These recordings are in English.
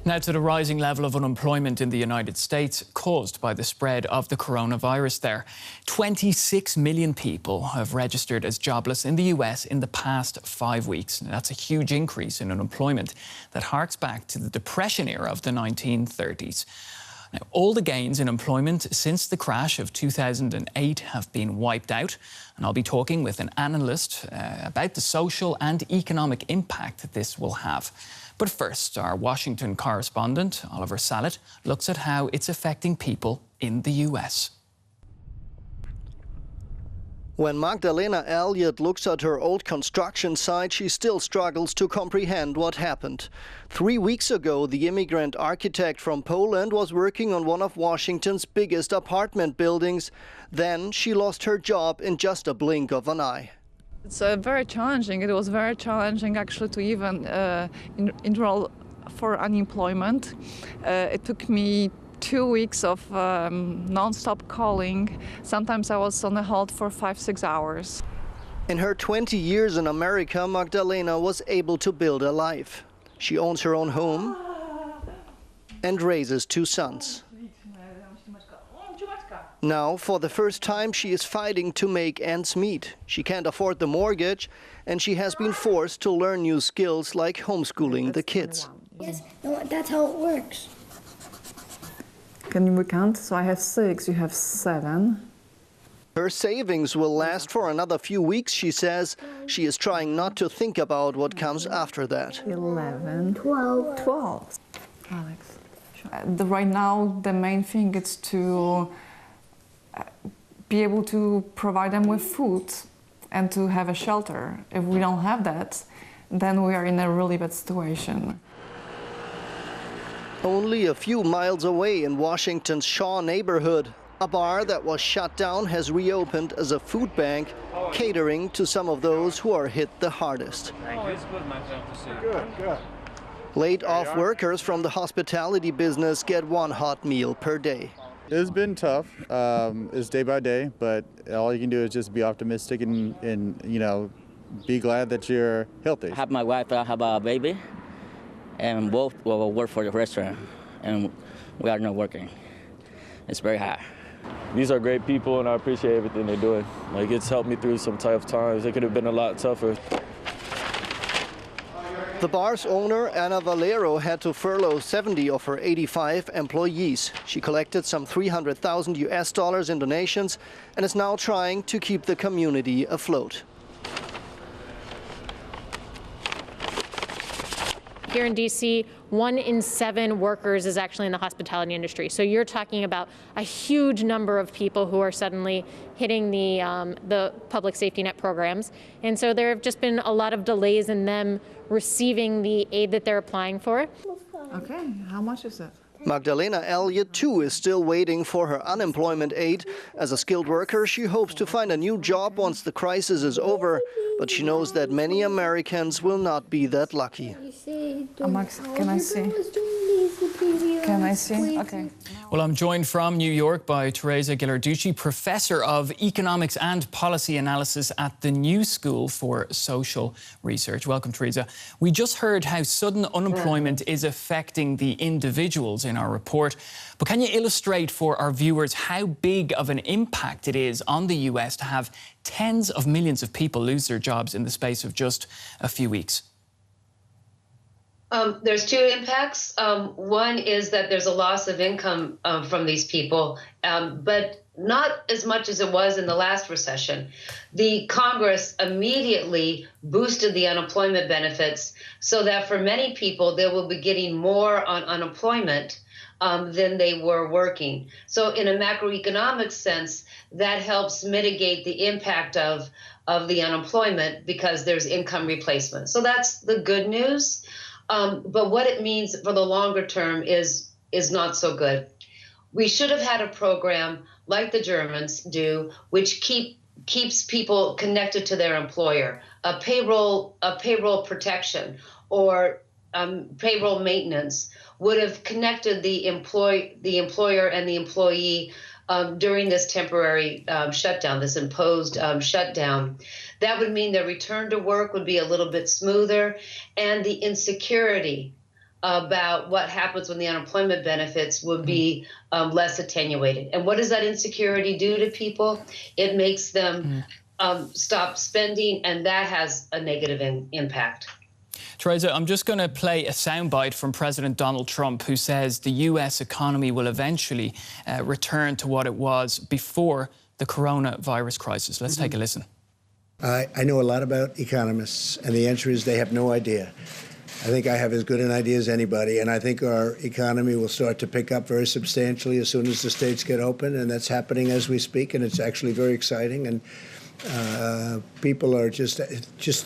Now to the rising level of unemployment in the United States caused by the spread of the coronavirus there. 26 million people have registered as jobless in the US in the past 5 weeks. Now, that's a huge increase in unemployment that harks back to the Depression era of the 1930s. Now, all the gains in employment since the crash of 2008 have been wiped out, and I'll be talking with an analyst about the social and economic impact that this will have. But first, our Washington correspondent, Oliver Sallet, looks at how it's affecting people in the US. When Magdalena Elliott looks at her old construction site, she still struggles to comprehend what happened. 3 weeks ago, the immigrant architect from Poland was working on one of Washington's biggest apartment buildings. Then she lost her job in just a blink of an eye. It's very challenging. It was very challenging actually to even enroll for unemployment. It took me 2 weeks of non-stop calling. Sometimes I was on a hold for 5-6 hours. In her 20 years in America, Magdalena was able to build a life. She owns her own home and raises 2 sons. Now, for the first time, she is fighting to make ends meet. She can't afford the mortgage, and she has been forced to learn new skills like homeschooling the kids. Yes, no, that's how it works. Can we count? So I have 6, you have 7. Her savings will last for another few weeks, she says. She is trying not to think about what comes after that. 11, 12. 12. Alex. Right now, the main thing is to be able to provide them with food and to have a shelter. If we don't have that, then we are in a really bad situation. Only a few miles away in Washington's Shaw neighborhood, a bar that was shut down has reopened as a food bank, catering to some of those who are hit the hardest. Good. Laid-off workers from the hospitality business get 1 hot meal per day. It's been tough. It's day by day, but all you can do is just be optimistic and you know, be glad that you're healthy. I have my wife, I have a baby, and both will work for the restaurant, and we are not working. It's very hard. These are great people, and I appreciate everything they're doing. Like, it's helped me through some tough times. It could have been a lot tougher. The bar's owner, Anna Valero, had to furlough 70 of her 85 employees. She collected some $300,000 US in donations and is now trying to keep the community afloat. Here in DC, 1 in 7 workers is actually in the hospitality industry. So you're talking about a huge number of people who are suddenly hitting the public safety net programs. And so there have just been a lot of delays in them receiving the aid that they're applying for. Okay, how much is it? Magdalena Elliott, too, is still waiting for her unemployment aid. As a skilled worker, she hopes to find a new job once the crisis is over, but she knows that many Americans will not be that lucky. Max, can I see? Can I see? Okay. Well, I'm joined from New York by Teresa Ghilarducci, Professor of Economics and Policy Analysis at the New School for Social Research. Welcome, Teresa. We just heard how sudden unemployment is affecting the individuals in our report. But can you illustrate for our viewers how big of an impact it is on the US to have tens of millions of people lose their jobs in the space of just a few weeks? There's 2 impacts. One is that there's a loss of income from these people, but not as much as it was in the last recession. The Congress immediately boosted the unemployment benefits so that for many people, they will be getting more on unemployment than they were working. So in a macroeconomic sense, that helps mitigate the impact of the unemployment because there's income replacement. So that's the good news. But what it means for the longer term is not so good. We should have had a program like the Germans do, which keeps people connected to their employer, a payroll protection or payroll maintenance would have connected the employer and the employee during this temporary shutdown, this imposed shutdown. That would mean their return to work would be a little bit smoother, and the insecurity about what happens when the unemployment benefits would be less attenuated. And what does that insecurity do to people? It makes them stop spending, and that has a negative impact. Teresa, I'm just going to play a soundbite from President Donald Trump, who says the US economy will eventually return to what it was before the coronavirus crisis. Let's take a listen. I know a lot about economists, and the answer is they have no idea. I think I have as good an idea as anybody, and I think our economy will start to pick up very substantially as soon as the states get open, and that's happening as we speak, and it's actually very exciting, and people are just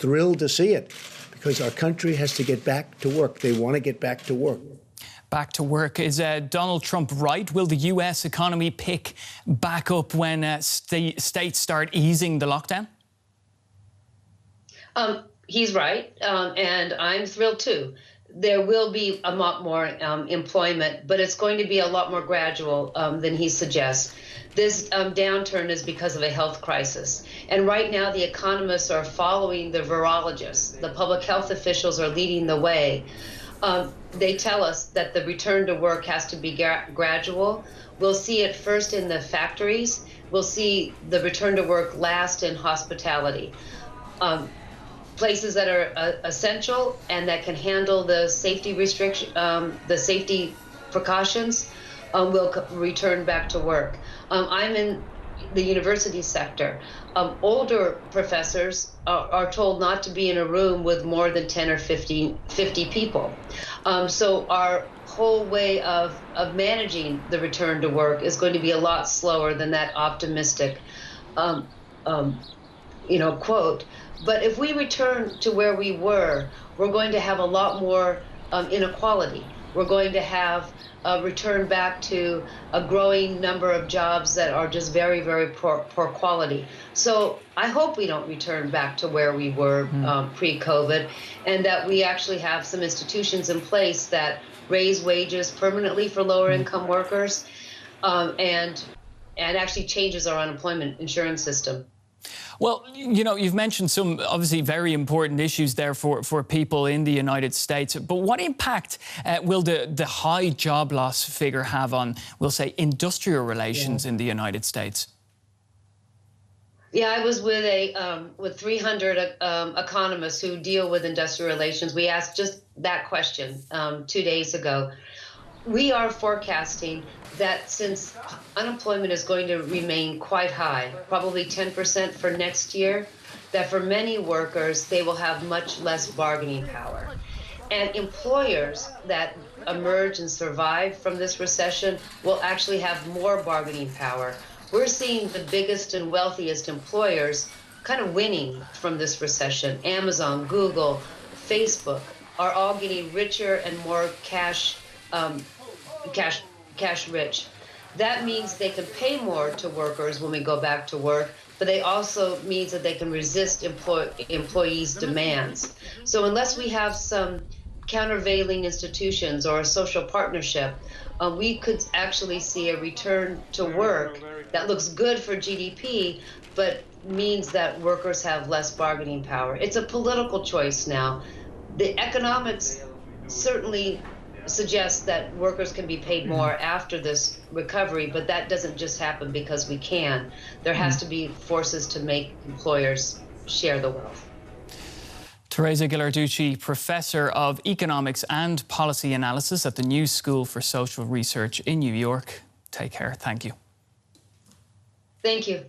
thrilled to see it, because our country has to get back to work. They want to get back to work. Back to work. Is Donald Trump right? Will the US economy pick back up when states start easing the lockdown? He's right, and I'm thrilled too. There will be a lot more employment, but it's going to be a lot more gradual than he suggests. This downturn is because of a health crisis. And right now, the economists are following the virologists. The public health officials are leading the way. They tell us that the return to work has to be gradual. We'll see it first in the factories. We'll see the return to work last in hospitality. Places that are essential and that can handle the safety the safety precautions will return back to work. I'm in the university sector. Older professors are told not to be in a room with more than 10 or 50 people. So our whole way of managing the return to work is going to be a lot slower than that optimistic quote. But if we return to where we were, we're going to have a lot more inequality. We're going to have a return back to a growing number of jobs that are just very, very poor quality. So I hope we don't return back to where we were pre-COVID, and that we actually have some institutions in place that raise wages permanently for lower income workers and actually changes our unemployment insurance system. Well, you know, you've mentioned some obviously very important issues there for people in the United States. But what impact will the high job loss figure have on, we'll say, industrial relations in the United States? Yeah, I was with 300 economists who deal with industrial relations. We asked just that question 2 days ago. We are forecasting that since unemployment is going to remain quite high, probably 10% for next year, that for many workers, they will have much less bargaining power. And employers that emerge and survive from this recession will actually have more bargaining power. We're seeing the biggest and wealthiest employers kind of winning from this recession. Amazon, Google, Facebook are all getting richer and more cash rich. That means they can pay more to workers when we go back to work, but they also means that they can resist employees' demands. So unless we have some countervailing institutions or a social partnership, we could actually see a return to work that looks good for GDP, but means that workers have less bargaining power. It's a political choice now. The economics certainly suggests that workers can be paid more after this recovery, but that doesn't just happen because we can. There has to be forces to make employers share the wealth. Teresa Ghilarducci, Professor of Economics and Policy Analysis at the New School for Social Research in New York. Take care. Thank you. Thank you.